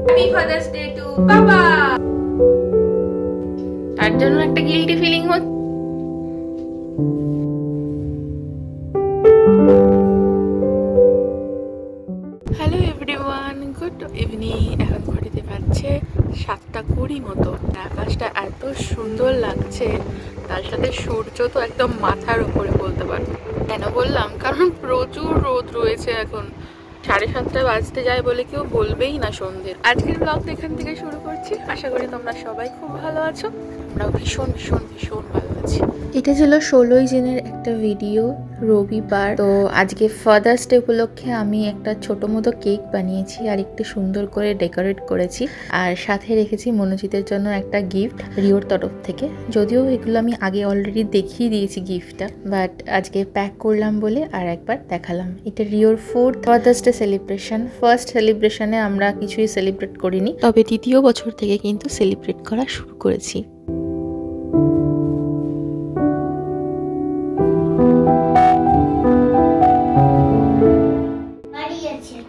Happy father's day to বাবা। তার জন্য একটা গিল্টি ফিলিং হচ্ছে। Hello everyone, good evening. এখন ঘড়িতে বাজছে 7:20 মতো। আকাশটা এত সুন্দর লাগছে, তার সাথে সূর্য তো একদম মাথার উপরে বলতে পারো। কেন বললাম, কারণ প্রচুর রোদ রয়েছে। এখন 7:30 বাজতে যায় বলে কেউ বলবেই না সন্ধ্যের। আজকের ব্লগটা এখান থেকে শুরু করছি। আশা করি তোমরা সবাই খুব ভালো আছো। আমরাও ভীষণ ভীষণ ভীষণ ভালো আছি। এটা ছিল 16 জুনের একটা ভিডিও, রবিবার। তো আজকে ফাদার্স ডে উপলক্ষে আমি একটা ছোট মতো কেক বানিয়েছি আর একটু সুন্দর করে ডেকোরেট করেছি। আর সাথে রেখেছি মনোজিতের জন্য একটা গিফট রিওর তরফ থেকে। যদিও এগুলো আমি আগে অলরেডি দেখিয়ে দিয়েছি গিফটটা, বাট আজকে প্যাক করলাম বলে আর একবার দেখালাম। এটা রিওর 4th Father's Day celebration. First সেলিব্রেশনে আমরা কিছুই সেলিব্রেট করিনি, তবে দ্বিতীয় বছর থেকে কিন্তু সেলিব্রেট করা শুরু করেছি।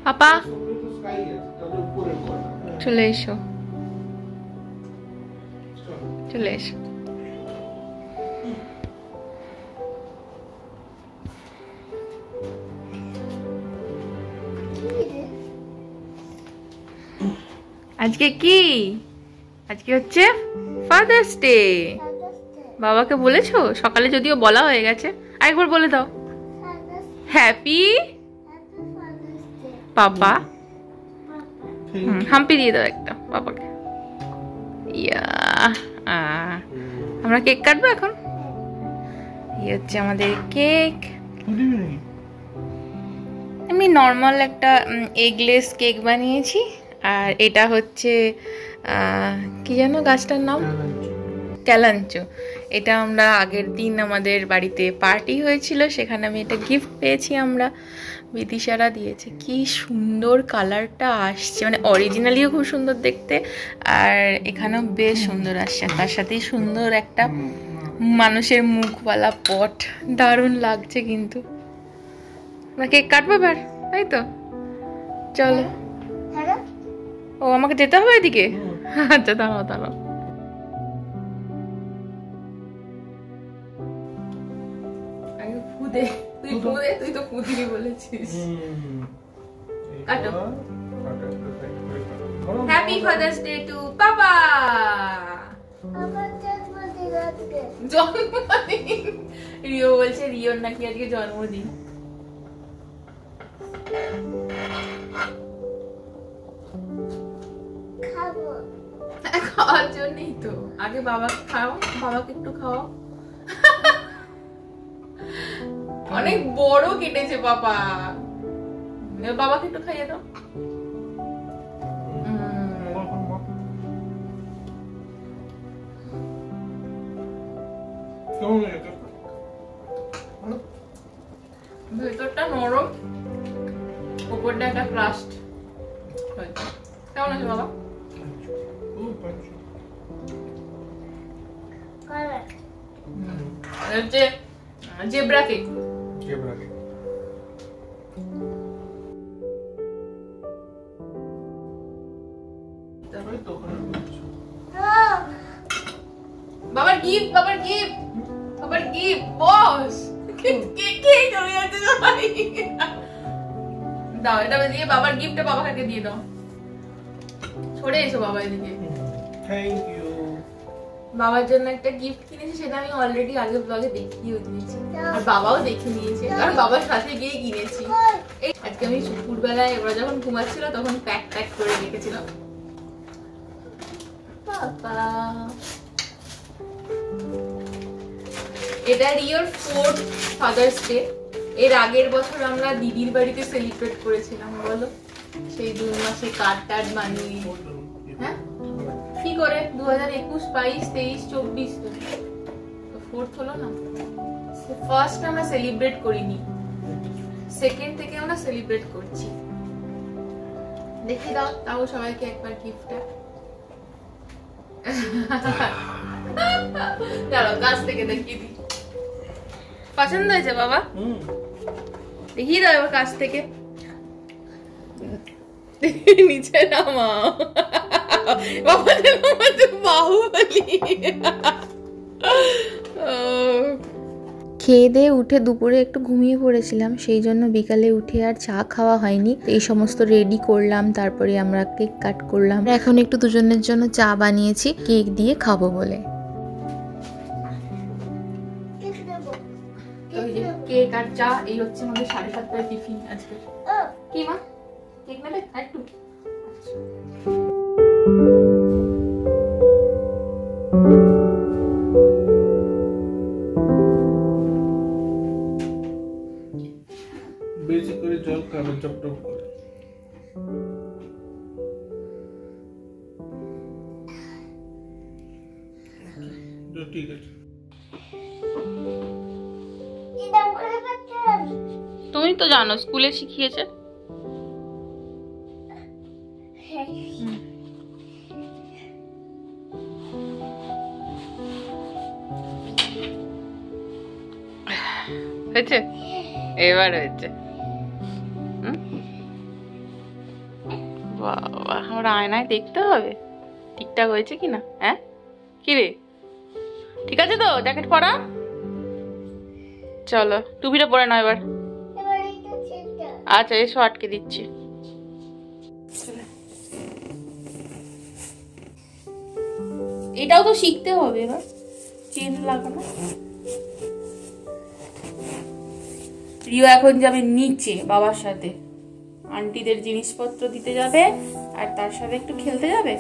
পাপা চলে এসো, চলে এসো। আজকে কি? আজকে হচ্ছে ফাদার্স ডে। বাবাকে বলেছো? সকালে যদিও বলা হয়ে গেছে, আরেকবার বলে দাও, হ্যাপি পাপা। হাম্পি দিয়ে দাও একটা পাপাকে। ইয়া, আমরা কেক কাটবো এখন। এই হচ্ছে আমাদের কেক। আমি নর্মাল একটা এগলেস কেক বানিয়েছি। আর এটা হচ্ছে কি জানো গাছটার নাম? ক্যালাঞ্চো। এটা আমরা আগের দিন আমাদের বাড়িতে পার্টি হয়েছিল, সেখানে আমি এটা গিফট পেয়েছি। আমরা বিদিশারা দিয়েছে। কি সুন্দর কালারটা আসছে, মানে অরিজিনালিও খুব সুন্দর দেখতে, আর এখানেও বেশ সুন্দর আসছে। তার সাথেই সুন্দর একটা মানুষের মুখওয়ালা পট, দারুণ লাগছে। কিন্তু আমরা কেক কাটবো এবার, তাই তো? চলো। ও, আমাকে যেতে হবে এদিকে? আচ্ছা, দাঁড়াও দাঁড়াও। তুই তো ফুদিনি বলেছিস। কাটো। হ্যাপি ফাদার্স ডে টু বাবা। জন্মদিন। রিও বলছে রিওর নাকি আজকে জন্মদিন। খাওয়ার জন্যই তো। আগে বাবাকে খাও, বাবাকে একটু খাও। অনেক বড় কেটেছে বাবা। বাবাকে একটু খাইয়ে দাও। ভেতরটা নরম, উপরটা একটা ক্রাস্ট। কেমন আছে বাবা? হচ্ছে জেব্রা কেক। বাবার গিফট, বাবার গিফট, বাবার গিফট। বস চলে যাচ্ছে সবাই। দাও এটা দিয়ে বাবার গিফটটা বাবাকে দিয়ে দাও। সরে এসো বাবা এদিকে। Thank you. বাবার জন্য একটা গিফট কিনেছি, সেটা আমি অলরেডি আগের ব্লগে দেখিয়ে দিয়েছি, আর বাবাও দেখে নিয়েছে, আর বাবার সাথে গিয়ে কিনেছি। আজকে আমি দুপুরবেলায় ওরা যখন ঘুমাচ্ছিল তখন প্যাক করে রেখেছিলাম। বাবা, এটা রিওর 4th ফাদার্স ডে। এর আগের বছর আমরা দিদির বাড়িতে সেলিব্রেট করেছিলাম, বলো? সেই 2 মাসে কার্ড বানিয়ে। হ্যাঁ, কি করে 2021, 22, 23, 24 তো 4th হলো না। ফার্স্ট আমরা সেলিব্রেট করিনি, সেকেন্ড থেকে আমরা সেলিব্রেট করছি। দেখে দাও তাও সবাইকে একবার গিফটটা। চলো কাছ থেকে দেখিয়ে দিই। পছন্দ হয়েছে বাবা? দেখিয়ে দাও এবার কাছ থেকে। নিচে নামাও বাবা, বাহুবলি। খেয়ে দিয়ে উঠে দুপুরে একটু ঘুমিয়ে পড়েছিলাম, সেই জন্য বিকালে উঠে আর চা খাওয়া হয়নি। এই সমস্ত রেডি করলাম, তারপরে আমরা কেক কাট করলাম। এখন একটু দুজনের জন্য চা বানিয়েছি কেক দিয়ে খাবো বলে। কেক আর চা, এই হচ্ছে আমাদের 7:30টার টিফিন আজকে। কি মা, কেক নেবে একটু? বেশি করে জল খাবে, চপটপ করে। ঠিক আছে, তুমি তো জানো, স্কুলে শিখিয়েছে। হয়েছে, এবার হয়েছে। বাবা, আমরা আয়নায় দেখতে হবে ঠিকঠাক হয়েছে কিনা। হ্যাঁ কি রে, ঠিক আছে তো? জ্যাকেট পরা, চলো টুপিটা পরে নাও এবার। আচ্ছা এসো, আটকে দিচ্ছি। এটাও তো শিখতে হবে এবার, চেন লাগানো। রিও এখন যাবে নিচে বাবার সাথে, আন্টিদের জিনিসপত্র দিতে যাবে, আর তার সাথে একটু খেলতে যাবে।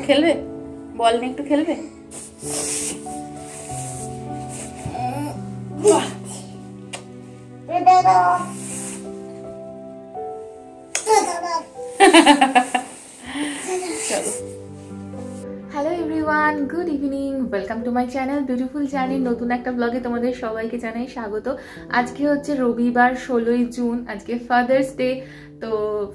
খেলবে, বল নিয়ে একটু খেলবে। চলো। Hello everyone, good evening, welcome to my channel beautiful journey. নতুন একটা ব্লগে তোমাদের সবাইকে জানাই স্বাগত। আজকে হচ্ছে রবিবার, 16ই জুন। আজকে ফাদার্স ডে। তো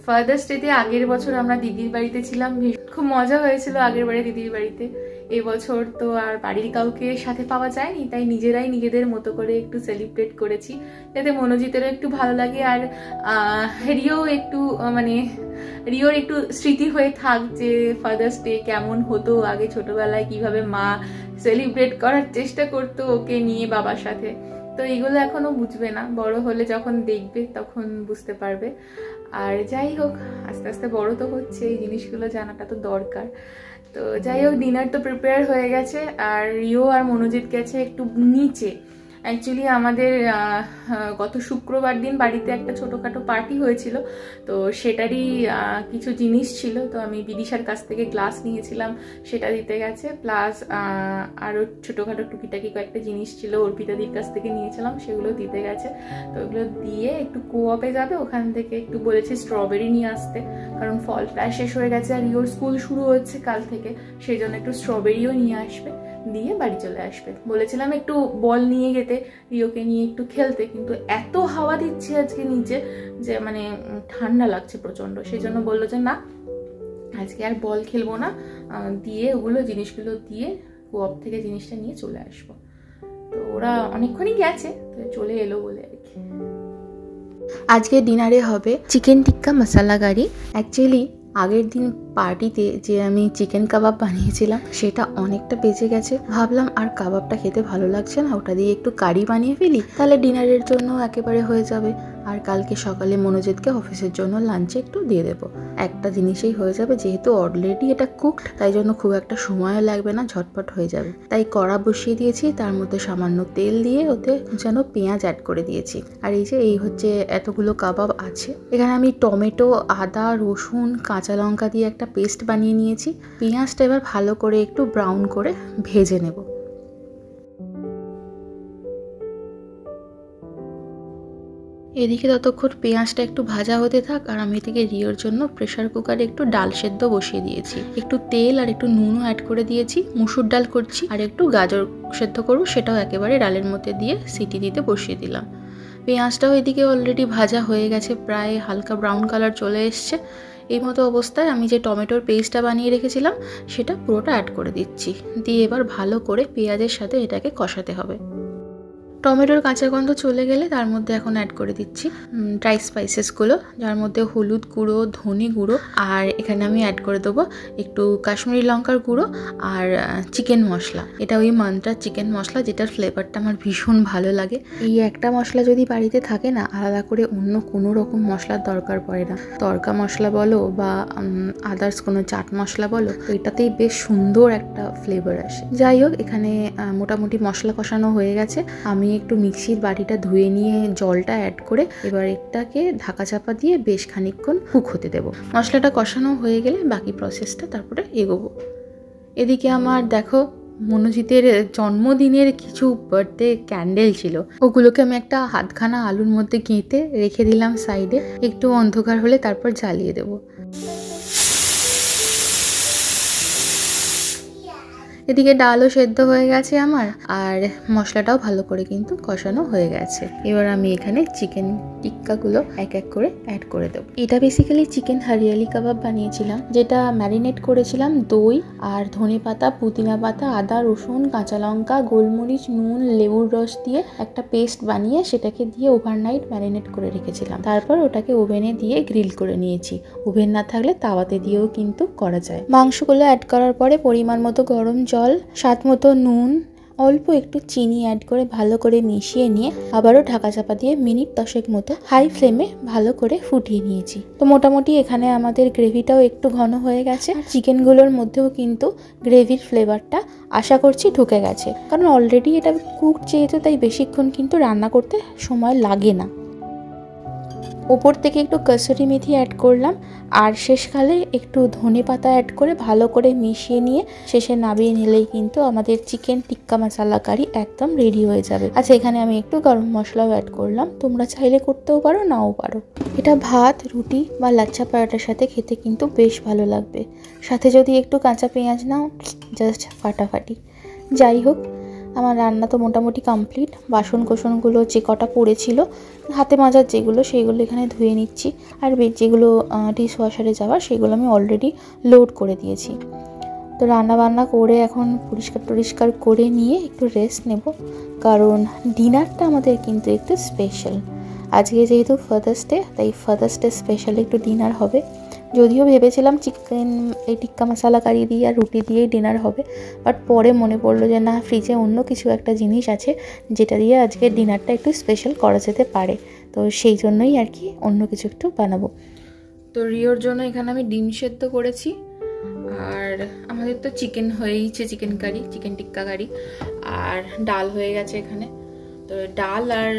ফাদার্স ডেতে আগের বছর আমরা দিদির বাড়িতে ছিলাম, খুব মজা হয়েছিল আগের বারে দিদির বাড়িতে। এবছর তো আর বাড়ির কাউকে সাথে পাওয়া যায়নি, তাই নিজেরাই নিজেদের মতো করে একটু সেলিব্রেট করেছি, যাতে মনোজিতেরও একটু ভালো লাগে আর রিওর একটু স্মৃতি হয়ে থাক যে ফাদার্স ডে কেমন হতো আগে ছোটবেলায়, কিভাবে মা সেলিব্রেট করার চেষ্টা করতো ওকে নিয়ে বাবার সাথে। তো এইগুলো এখনো বুঝবে না, বড় হলে যখন দেখবে তখন বুঝতে পারবে। আর যাই হোক, আস্তে আস্তে বড় তো হচ্ছে, এই জিনিসগুলো জানাটা তো দরকার। তো যাই হোক, ডিনার তো প্রিপেয়ার হয়ে গেছে, আর রিও আর মনোজিৎ গেছে একটু নিচে। অ্যাকচুয়ালি আমাদের গত শুক্রবার দিন বাড়িতে একটা ছোটোখাটো পার্টি হয়েছিল, তো সেটারই কিছু জিনিস ছিল। তো আমি বিদিশার কাছ থেকে গ্লাস নিয়েছিলাম, সেটা দিতে গেছে। প্লাস আরও ছোটোখাটো টুকিটাকি কয়েকটা জিনিস ছিল অর্পিতাদির কাছ থেকে নিয়েছিলাম, সেগুলো দিতে গেছে। তো ওগুলো দিয়ে একটু কোঅপে যাবে, ওখান থেকে একটু বলেছি স্ট্রবেরি নিয়ে আসতে, কারণ ফল প্রায় শেষ হয়ে গেছে আর ইওর স্কুল শুরু হচ্ছে কাল থেকে, সেই জন্য একটু স্ট্রবেরিও নিয়ে আসবে, দিয়ে বাড়ি চলে আসবে। বলেছিলাম একটু বল নিয়ে যেতে, রিওকে নিয়ে একটু খেলতে, কিন্তু এত হাওয়া দিচ্ছে আজকে নিচে যে মানে ঠান্ডা লাগছে প্রচন্ড, সেই জন্য বললো যে না আজকে আর বল খেলবো না, দিয়ে ওগুলো জিনিসগুলো দিয়ে কোঅপ থেকে জিনিসটা নিয়ে চলে আসবো। তো ওরা অনেকক্ষণই গেছে, তো চলে এলো বলে আর কি। আজকে ডিনারে হবে চিকেন টিক্কা মশলা কারি। অ্যাকচুয়ালি আগের দিন পার্টিতে যে আমি চিকেন কাবাব বানিয়েছিলাম সেটা অনেকটা বেঁচে গেছে, ভাবলাম আর কাবাবটা খেতে ভালো লাগছে না, ওটা দিয়ে একটু কারি বানিয়ে ফেলি, তাহলে ডিনারের জন্য একেবারে হয়ে যাবে। আর কালকে সকালে মনোজিৎকে অফিসের জন্য লাঞ্চে একটু দিয়ে দেবো, একটা জিনিসেই হয়ে যাবে, যেহেতু অলরেডি এটা কুকড, তাই জন্য খুব একটা সময়ও লাগবে না, ঝটপট হয়ে যাবে। তাই কড়া বসিয়ে দিয়েছি, তার মধ্যে সামান্য তেল দিয়ে ওতে যেন পেঁয়াজ অ্যাড করে দিয়েছি। আর এই হচ্ছে এতগুলো কাবাব আছে। এখানে আমি টমেটো, আদা, রসুন, কাঁচা লঙ্কা দিয়ে একটা পেস্ট বানিয়ে নিয়েছি। পেঁয়াজটা এবার ভালো করে একটু ব্রাউন করে ভেজে নেব। এদিকে ততক্ষণ পেঁয়াজটা একটু ভাজা হতে থাক, আর আমি এদিকে রিওর জন্য প্রেসার কুকারে একটু ডাল সেদ্ধ বসিয়ে দিয়েছি, একটু তেল আর একটু নুনও অ্যাড করে দিয়েছি। মুসুর ডাল করছি, আর একটু গাজর সেদ্ধ করবো, সেটাও একেবারে ডালের মধ্যে দিয়ে সিটি দিতে বসিয়ে দিলাম। পেঁয়াজটাও এদিকে অলরেডি ভাজা হয়ে গেছে, প্রায় হালকা ব্রাউন কালার চলে এসছে। এই মতো অবস্থায় আমি যে টমেটোর পেস্টটা বানিয়ে রেখেছিলাম সেটা পুরোটা অ্যাড করে দিচ্ছি, দিয়ে এবার ভালো করে পেঁয়াজের সাথে এটাকে কষাতে হবে। টমেটোর কাঁচা গন্ধ চলে গেলে তার মধ্যে এখন অ্যাড করে দিচ্ছি ড্রাই স্পাইসেসগুলো, যার মধ্যে হলুদ গুঁড়ো, ধনে গুঁড়ো, আর এখানে আমি অ্যাড করে দেবো একটু কাশ্মীরি লঙ্কার গুঁড়ো আর চিকেন মশলা। এটা ওই মান্ত্রা চিকেন মশলা, যেটার ফ্লেভারটা আমার ভীষণ ভালো লাগে। এই একটা মশলা যদি বাড়িতে থাকে না, আলাদা করে অন্য কোনো রকম মশলার দরকার পড়ে না। তড়কা মশলা বলো বা আদার্স কোনো চাট মশলা বলো, তো এটাতেই বেশ সুন্দর একটা ফ্লেভার আসে। যাই হোক, এখানে মোটামুটি মশলা কষানো হয়ে গেছে। আমি একটু মিক্সির বাটিটা ধুয়ে নিয়ে জলটা অ্যাড করে এবার এটাকে ঢাকা চাপা দিয়ে বেশ খানিকক্ষণ কুক হতে দেবো। মশলাটা কষানো হয়ে গেলে বাকি প্রসেসটা তারপরে এগোবো। এদিকে আমার দেখো মনোজিতের জন্মদিনের কিছু বার্থডে ক্যান্ডেল ছিল, ওগুলোকে আমি একটা হাতখানা আলুর মধ্যে গেঁথে রেখে দিলাম সাইডে। একটু অন্ধকার হলে তারপর জ্বালিয়ে দেবো। এদিকে ডালও সেদ্ধ হয়ে গেছে আমার, আর মশলাটাও ভালো করে কিন্তু কষানো হয়ে গেছে। এবার আমি এখানে চিকেন টিক্কাগুলো এক এক করে অ্যাড করে দেবো। এটা বেসিক্যালি চিকেন হরিয়ালি কাবাব বানিয়েছিলাম, যেটা ম্যারিনেট করেছিলাম দই আর ধনে পাতা, পুদিনা পাতা, আদা, রসুন, কাঁচা লঙ্কা, গোলমরিচ, নুন, লেবুর রস দিয়ে একটা পেস্ট বানিয়ে সেটাকে দিয়ে ওভারনাইট ম্যারিনেট করে রেখেছিলাম। তারপর ওটাকে ওভেনে দিয়ে গ্রিল করে নিয়েছি। ওভেন না থাকলে তাওয়াতে দিয়েও কিন্তু করা যায়। মাংসগুলো অ্যাড করার পরে পরিমাণ মতো গরম জল, স্বাদ মতো নুন, অল্প একটু চিনি অ্যাড করে ভালো করে মিশিয়ে নিয়ে আবারও ঢাকা চাপা দিয়ে মিনিট 10 মতো হাই ফ্লেমে ভালো করে ফুটিয়ে নিয়েছি। তো মোটামুটি এখানে আমাদের গ্রেভিটাও একটু ঘন হয়ে গেছে। চিকেনগুলোর মধ্যেও কিন্তু গ্রেভির ফ্লেভারটা আশা করছি ঢুকে গেছে, কারণ অলরেডি এটা কুক যেহেতু, তাই বেশিক্ষণ কিন্তু রান্না করতে সময় লাগে না। ওপর থেকে একটু কসুরি মেথি অ্যাড করলাম, আর শেষকালে একটু ধনে পাতা অ্যাড করে ভালো করে মিশিয়ে নিয়ে শেষে নামিয়ে নিলেই কিন্তু আমাদের চিকেন টিক্কা মশলা কারি একদম রেডি হয়ে যাবে। আচ্ছা, এখানে আমি একটু গরম মশলাও অ্যাড করলাম, তোমরা চাইলে করতেও পারো, নাও পারো। এটা ভাত, রুটি বা লাচ্ছা পরাটার সাথে খেতে কিন্তু বেশ ভালো লাগবে। সাথে যদি একটু কাঁচা পেঁয়াজ নাও, জাস্ট ফাটাফাটি। যাই হোক, আমার রান্না তো মোটামুটি কমপ্লিট। বাসন কোসনগুলো যে কটা পড়েছিল হাতে মাজার যেগুলো, সেইগুলো এখানে ধুয়ে নিচ্ছি। আর যেগুলো ডিশ ওয়াশারে যাওয়ার, সেগুলো আমি অলরেডি লোড করে দিয়েছি। তো রান্না বান্না করে এখন পরিষ্কার করে নিয়ে একটু রেস্ট নেব, কারণ ডিনারটা আমাদের কিন্তু একটু স্পেশাল। আজকে যেহেতু ফাদার্স ডে, তাই ফাদার্স ডে স্পেশাল একটু ডিনার হবে। যদিও ভেবেছিলাম চিকেন এই টিক্কা মশলা কারি দিয়ে আর রুটি দিয়েই ডিনার হবে, বাট পরে মনে পড়লো যে না, ফ্রিজে অন্য কিছু একটা জিনিস আছে যেটা দিয়ে আজকের ডিনারটা একটু স্পেশাল করা যেতে পারে। তো সেই জন্যই আর কি অন্য কিছু একটু বানাবো। তো রিওর জন্য এখানে আমি ডিম সেদ্ধ করেছি, আর আমাদের তো চিকেন হয়েইছে, চিকেন কারি, চিকেন টিক্কা কারি, আর ডাল হয়ে গেছে এখানে। তো ডাল আর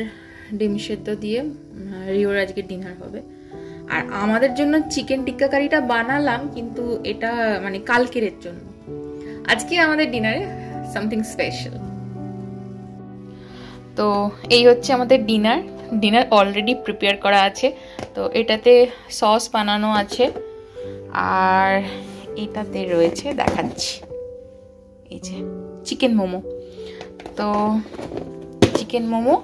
ডিম সেদ্ধ দিয়ে রিওর আজকে ডিনার হবে। আর আমাদের জন্য চিকেন টিক্কা কারিটা বানালাম, কিন্তু এটা মানে কালকের জন্য। আজকে আমাদের ডিনারে সামথিং স্পেশাল। তো এই হচ্ছে আমাদের ডিনার অলরেডি প্রিপেয়ার করা আছে। তো এটাতে সস বানানো আছে, আর এটাতে রয়েছে, দেখাচ্ছি, এই যে চিকেন মোমো। তো চিকেন মোমো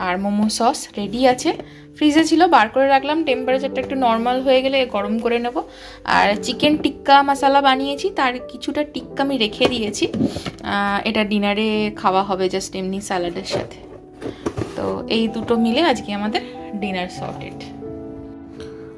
আর মোমো সস রেডি আছে, ফ্রিজে ছিল, বার করে রাখলাম। টেম্পারেচারটা একটু নর্মাল হয়ে গেলে গরম করে নেব। আর চিকেন টিক্কা মশলা বানিয়েছি, তার কিছুটা টিক্কা আমি রেখে দিয়েছি। এটা ডিনারে খাওয়া হবে জাস্ট এমনি স্যালাডের সাথে। তো এই দুটো মিলে আজকে আমাদের ডিনার সর্টেড।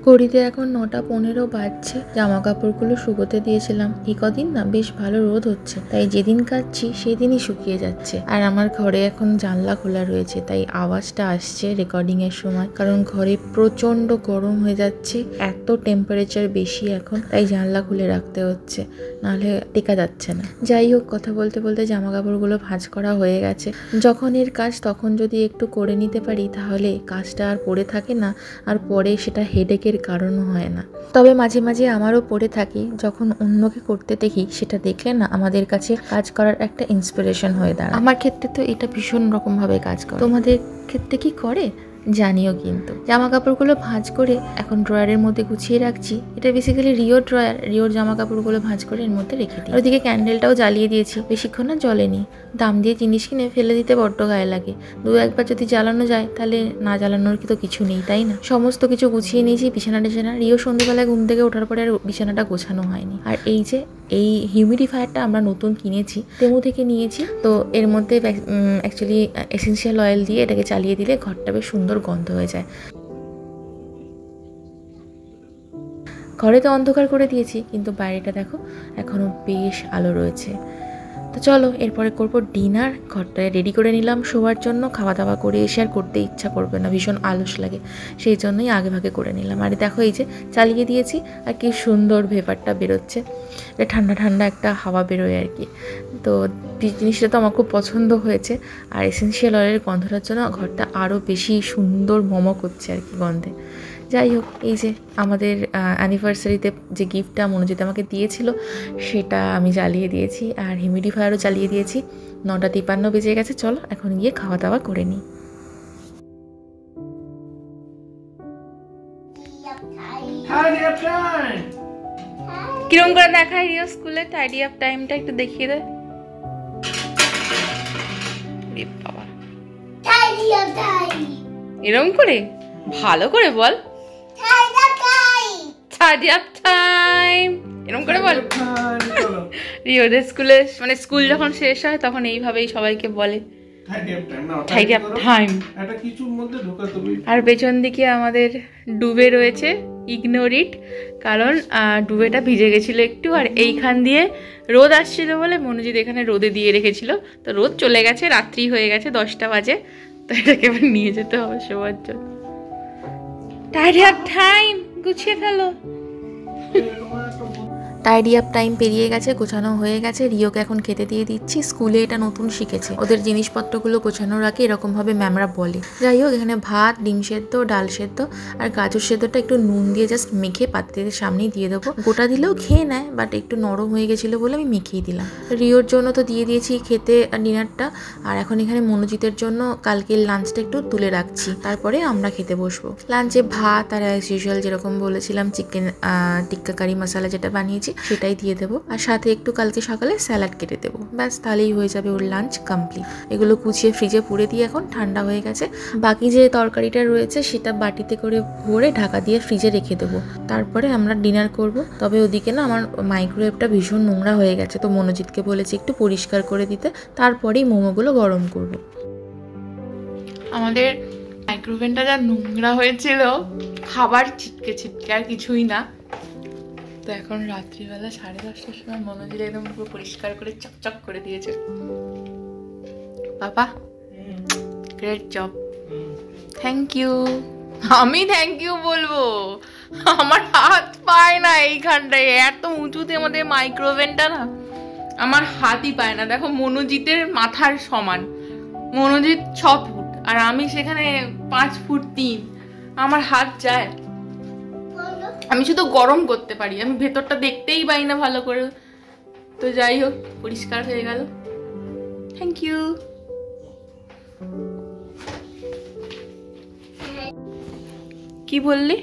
ঘড়িতে এখন 9:15 বাজছে। জামা কাপড়গুলো শুকোতে দিয়েছিলাম। এই কদিন না বেশ ভালো রোদ হচ্ছে, তাই যেদিন কাচ্ছি সেদিনই শুকিয়ে যাচ্ছে। আর আমার ঘরে এখন জানলা খোলা রয়েছে, তাই আওয়াজটা আসছে রেকর্ডিং এর সময়, কারণ ঘরে প্রচন্ড গরম হয়ে যাচ্ছে। এত টেম্পারেচার বেশি এখন, তাই জানলা খুলে রাখতে হচ্ছে, নাহলে টেকা যাচ্ছে না। যাই হোক, কথা বলতে বলতে জামা কাপড়গুলো ভাঁজ করা হয়ে গেছে। যখন এর কাজ তখন যদি একটু করে নিতে পারি, তাহলে কাজটা আর পড়ে থাকে না, আর পরে সেটা হেডেকের কারণও হয় না। তবে মাঝে মাঝে আমারও পড়ে থাকি, যখন অন্যকে করতে দেখি, সেটা দেখলে না আমাদের কাছে কাজ করার একটা ইন্সপিরেশন হয়ে দাঁড়ায়। আমার ক্ষেত্রে তো এটা ভীষণ রকম ভাবে কাজ করে। তোমাদের ক্ষেত্রে কি করে? জানিও কিন্তু। জামা কাপড়গুলো ভাঁজ করে এখন ড্রয়ারের মধ্যে গুছিয়ে রাখছি। এটা বেসিক্যালি রিওর ড্রয়ার, রিওর জামা কাপড়গুলো ভাঁজ করে এর মধ্যে রেখে দিই। ওদিকে ক্যান্ডেলটাও জ্বালিয়ে দিয়েছি, বেশিক্ষণ না জ্বলেনি। দাম দিয়ে জিনিস কিনে ফেলে দিতে বড্ড গায়ে লাগে, দু একবার যদি জ্বালানো যায় তাহলে না জ্বালানোর তো কিছু নেই, তাই না? সমস্ত কিছু গুছিয়ে নিয়েছি, বিছানা টিছানা। রিও সন্ধ্যেবেলায় ঘুম থেকে ওঠার পরে আর বিছানাটা গোছানো হয়নি। আর এই যে এই হিউমিডিফায়ারটা আমরা নতুন কিনেছি, তেমু থেকে নিয়েছি। তো এর মধ্যে অ্যাকচুয়ালি এসেন্সিয়াল অয়েল দিয়ে এটাকে চালিয়ে দিলে ঘরটা বেশ সুন্দর গন্ধ হয়ে যায়। ঘরে তো অন্ধকার করে দিয়েছি, কিন্তু বাইরেটা দেখো এখনো বেশ আলো রয়েছে। তো চলো এরপরে করবো ডিনার। ঘরটায় রেডি করে নিলাম শোয়ার জন্য। খাওয়া দাওয়া করে এসে আর করতে ইচ্ছা করবে না, ভীষণ আলস লাগে, সেই জন্যই আগে ভাগে করে নিলাম। আর দেখো এই যে চালিয়ে দিয়েছি, আর কি সুন্দর ভেপারটা বেরোচ্ছে, এটা ঠান্ডা ঠান্ডা একটা হাওয়া বেরোয় আর কি। তো জিনিসটা তো আমার খুব পছন্দ হয়েছে। আর এসেন্সিয়াল অয়েলের গন্ধটার জন্য ঘরটা আরও বেশি সুন্দর মমো করছে আর কি গন্ধে। যাই হোক, এই যে আমাদের অ্যানিভার্সারিতে যে গিফটটা মনোজিৎ আমাকে দিয়েছিল সেটা আমি জ্বালিয়ে দিয়েছি, আর হিউমিডিফায়ারও জ্বালিয়ে দিয়েছি। 9:53 বেজে গেছে। চলো এখন গিয়ে খাওয়া দাওয়া করে নিই। কিরম করে দেখায় রিও স্কুলে টাইডি আপ টাইমটা একটু দেখিয়ে দে। বাবা এরকম করে ভালো করে বল, টাইডি আপ টাইম এরকম করে বল। রিওদের স্কুলে মানে স্কুল যখন শেষ হয় তখন এইভাবেই সবাইকে বলে টাইডি আপ টাইম। আর পেছন দিকে আমাদের ডুবে রয়েছে, ইগনোর ইট, কারণ ডুবেটা ভিজে গেছিলো একটু। আর এইখান দিয়ে রোদ আসছিল বলে মনোজিৎ এখানে রোদে দিয়ে রেখেছিল, তো রোদ চলে গেছে, রাত্রি হয়ে গেছে, 10টা বাজে। তো এটাকে এবার নিয়ে যেতে হবে শোয়ার জন্য। টাইডি আপ টাইম, গুছিয়ে ফেলো। টাইডি আপ টাইম পেরিয়ে গেছে, গোছানো হয়ে গেছে। রিওকে এখন খেতে দিয়ে দিচ্ছি। স্কুলে এটা নতুন শিখেছে, ওদের জিনিসপত্রগুলো গোছানোর আগে এরকমভাবে ম্যামরা বলে। যাই হোক, এখানে ভাত, ডিম সেদ্ধ, ডাল সেদ্ধ আর গাজর সেদ্ধটা একটু নুন দিয়ে জাস্ট মেখে পাত্রের সামনেই দিয়ে দেবো। গোটা দিলেও খেয়ে নেয়, বাট একটু নরম হয়ে গেছিলো বলে আমি মেখেই দিলাম। রিওর জন্য তো দিয়ে দিয়েছি খেতে ডিনারটা, আর এখন এখানে মনোজিতের জন্য কালকের লাঞ্চটা একটু তুলে রাখছি, তারপরে আমরা খেতে বসবো। লাঞ্চে ভাত আর অ্যাজ ইউজুয়াল যেরকম বলেছিলাম চিকেন টিক্কা কারি মশলা যেটা বানিয়েছি সেটাই দিয়ে দেবো, আর সাথে একটু কালকে সকালে স্যালাড কেটে দেবো। ব্যাস তাহলেই হয়ে যাবে ওর লাঞ্চ কমপ্লিট। এগুলো কুচিয়ে ফ্রিজে পুরে দিয়ে এখন ঠান্ডা হয়ে গেছে। বাকি যে তরকারিটা রয়েছে সেটা বাটিতে করে ভরে ঢাকা দিয়ে ফ্রিজে রেখে দেবো, তারপরে আমরা ডিনার করব। তবে ওদিকে না আমার মাইক্রোওয়েভটা ভীষণ নোংরা হয়ে গেছে, তো মনোজিৎকে বলেছি একটু পরিষ্কার করে দিতে, তারপরেই মোমোগুলো গরম করব। আমাদের মাইক্রোওভেনটা যা নোংরা হয়েছিল, খাবার ছিটকে ছিটকে আর কিছুই না। তো এখন রাত্রিবেলা 10:30টার সময় মনোজিৎ একদম পুরো পরিষ্কার করে চকচক করে দিয়েছে। বাবা গ্রেট জব, থ্যাংক ইউ। আমি থ্যাংক ইউ বলবো, আমার হাত পায় না এইখানটায়, এত উঁচুতে আমাদের মাইক্রোওভেনটা না, আমার হাতই পায় না। দেখো মনোজিতের মাথার সমান, মনোজিৎ 6 ফুট আর আমি সেখানে 5 ফুট 3, আমার হাত যায়। আমি শুধু গরম করতে পারি, আমি ভেতরটা দেখতেই পাই না ভালো করে। তো যাই হোক, পরিষ্কার হয়ে গেল, থ্যাংক ইউ। কি বললি?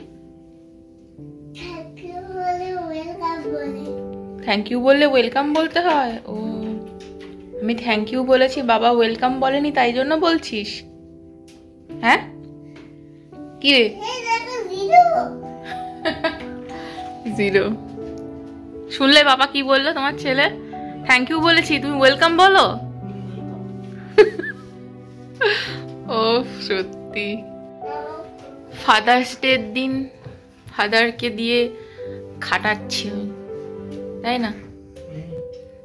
থ্যাংক ইউ বললে ওয়েলকাম বলতে হয়? ও, আমি থ্যাংক ইউ বলেছি, বাবা ওয়েলকাম বলেনি, তাই জন্য বলছিস? হ্যাঁ কি রে? 0 শুনলে বাবা কি বললো তোমার ছেলে? থ্যাংক ইউ বলেছি, তুমি ওয়েলকাম বলো। ও সত্যি, ফাদার্স ডের দিন ফাদারকে দিয়ে খাটাচ্ছি তাই না,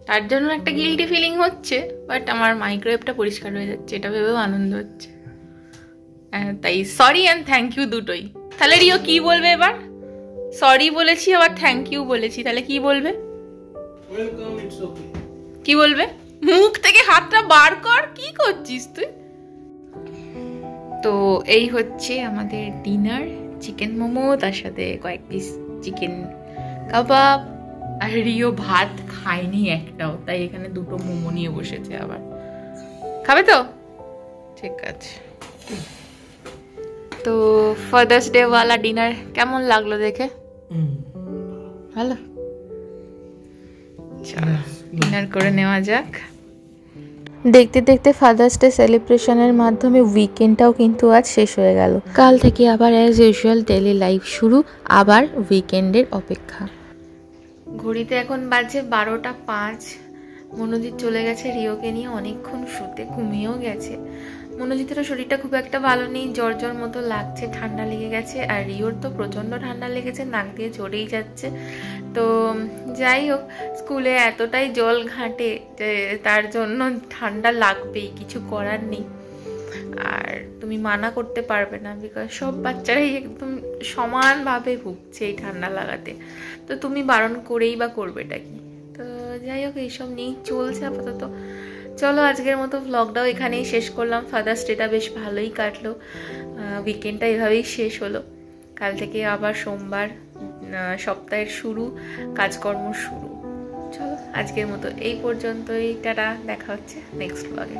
তার জন্য একটা গিল্টি ফিলিং হচ্ছে, বাট আমার মাইক্রোওয়েভটা পরিষ্কার হয়ে যাচ্ছে, এটা ভেবেও আনন্দ হচ্ছে। তাই সরি অ্যান্ড থ্যাংক ইউ দুটোই। তাহলে রিও কি বলবে এবার? সরি বলেছি আবার থ্যাংক ইউ বলেছি, তাহলে কি বলবে? কি বলবে? মুখ থেকে হাতটা বার কর, কি করছিস তুই? তো এই হচ্ছে আমাদের ডিনার, চিকেন মোমো, তার সাথে কয়েক পিস চিকেন কাবাব। আর রিও ভাত খায়নি একটাও, তাই এখানে 2টো মোমো নিয়ে বসেছে। আবার খাবে তো? ঠিক আছে, তো ফাদার্স ডে ওয়ালা ডিনার কেমন লাগলো দেখে? ভালো, চলো ডিনার করে নেওয়া যাক। দেখতে দেখতে ফাদার্স ডে সেলিব্রেশনের মাধ্যমে উইকেন্ডটাও কিন্তু আজ শেষ হয়ে গেল। কাল থেকে আবার অ্যাজ ইউজুয়াল ডেলি লাইফ শুরু, আবার উইকেন্ডের অপেক্ষা। ঘড়িতে এখন বাজে 12:05। মনোজিৎ চলে গেছে রিওকে নিয়ে অনেকক্ষণ শুতে, ঘুমিয়েও গেছে। মনোজিতেরও শরীরটা খুব একটা ভালো নেই, জ্বর জ্বর মতো লাগছে, ঠান্ডা লেগে গেছে। আর রিওর তো প্রচণ্ড ঠান্ডা লেগেছে, নাক দিয়ে ঝরেই যাচ্ছে। তো যাই হোক, স্কুলে এতটাই জল ঘাঁটে যে তার জন্য ঠান্ডা লাগবেই, কিছু করার নেই। আর তুমি মানা করতে পারবে না, বিকজ সব বাচ্চারাই একদম সমানভাবে ভুগছে এই ঠান্ডা লাগাতে। তো তুমি বারণ করেই বা করবেটা কি? তো যাই হোক, এইসব নিয়েই চলছে আপাতত। চলো আজকের মতো ভ্লগটাও এখানেই শেষ করলাম। ফাদার্স ডেটা বেশ ভালোই কাটলো, উইকেন্ডটা এভাবেই শেষ হলো। কাল থেকে আবার সোমবার, সপ্তাহের শুরু, কাজকর্ম শুরু। চলো আজকের মতো এই পর্যন্তই, টাটা, দেখা হচ্ছে নেক্সট ভ্লগে।